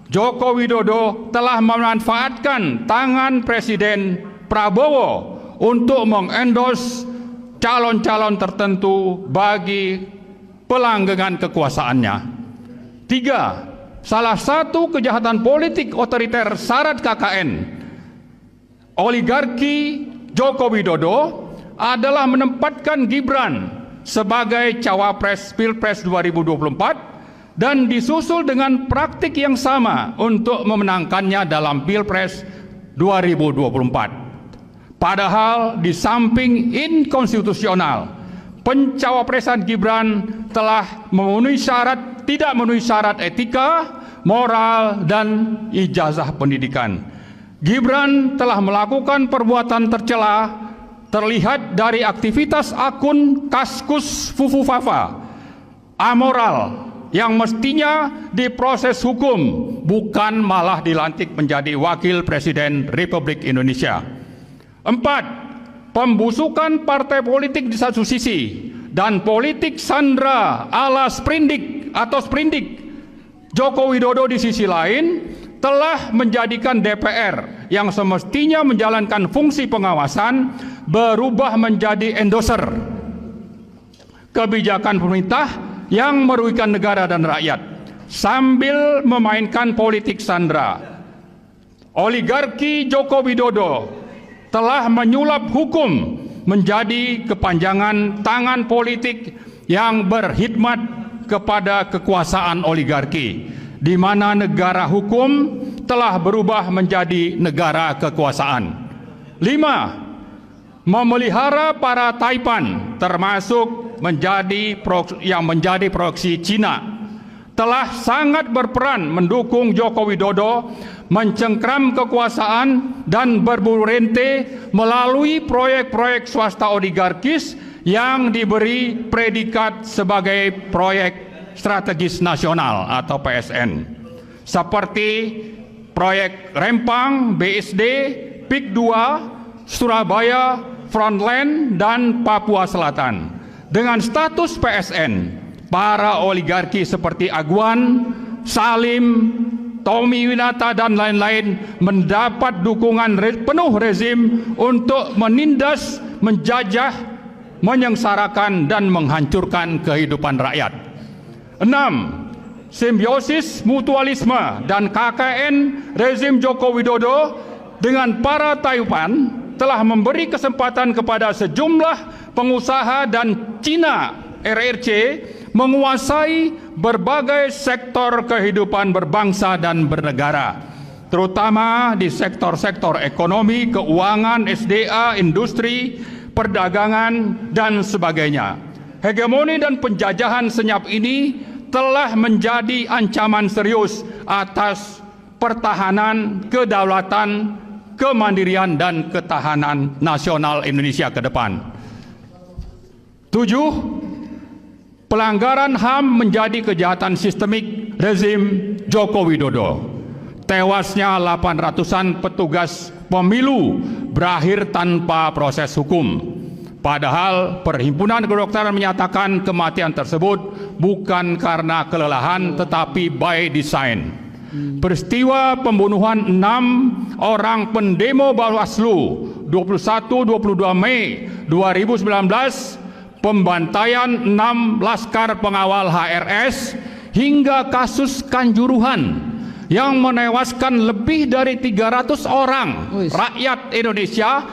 Joko Widodo telah memanfaatkan tangan Presiden Prabowo untuk mengendorse calon-calon tertentu bagi pelanggengan kekuasaannya. 3. Salah satu kejahatan politik otoriter syarat KKN oligarki Joko Widodo adalah menempatkan Gibran sebagai cawapres Pilpres 2024 dan disusul dengan praktik yang sama untuk memenangkannya dalam Pilpres 2024. Padahal di samping inkonstitusional, pencawapresan Gibran telah tidak memenuhi syarat etika, moral, dan ijazah pendidikan. Gibran telah melakukan perbuatan tercela terlihat dari aktivitas akun Kaskus Fufufafa, amoral, yang mestinya diproses hukum, bukan malah dilantik menjadi Wakil Presiden Republik Indonesia. 4. Pembusukan partai politik di satu sisi dan politik sandra ala sprindik atau sprindik Joko Widodo di sisi lain telah menjadikan DPR yang semestinya menjalankan fungsi pengawasan berubah menjadi endorser kebijakan pemerintah yang merugikan negara dan rakyat sambil memainkan politik sandra. Oligarki Joko Widodo telah menyulap hukum menjadi kepanjangan tangan politik yang berkhidmat kepada kekuasaan oligarki, di mana negara hukum telah berubah menjadi negara kekuasaan. 5. Memelihara para taipan termasuk menjadi proksi Cina telah sangat berperan mendukung Joko Widodo mencengkram kekuasaan dan berburu rente melalui proyek-proyek swasta oligarkis yang diberi predikat sebagai proyek strategis nasional atau PSN, seperti proyek Rempang, BSD, PIK 2, Surabaya, Frontline, dan Papua Selatan. Dengan status PSN, para oligarki seperti Agwan, Salim, Tommy Winata, dan lain-lain mendapat dukungan penuh rezim untuk menindas, menjajah, menyengsarakan, dan menghancurkan kehidupan rakyat. 6. Simbiosis mutualisme dan KKN rezim Joko Widodo dengan para taipan telah memberi kesempatan kepada sejumlah pengusaha dan Cina RRC menguasai berbagai sektor kehidupan berbangsa dan bernegara, terutama di sektor-sektor ekonomi, keuangan, SDA, industri, perdagangan, dan sebagainya. Hegemoni dan penjajahan senyap ini telah menjadi ancaman serius atas pertahanan, kedaulatan, kemandirian, dan ketahanan nasional Indonesia ke depan. 7. Pelanggaran HAM menjadi kejahatan sistemik rezim Joko Widodo. Tewasnya 800-an petugas pemilu berakhir tanpa proses hukum. Padahal Perhimpunan Kedokteran menyatakan kematian tersebut bukan karena kelelahan tetapi by design. Peristiwa pembunuhan 6 orang pendemo Bawaslu 21-22 Mei 2019, pembantaian 6 laskar pengawal HRS, hingga kasus Kanjuruhan yang menewaskan lebih dari 300 orang rakyat Indonesia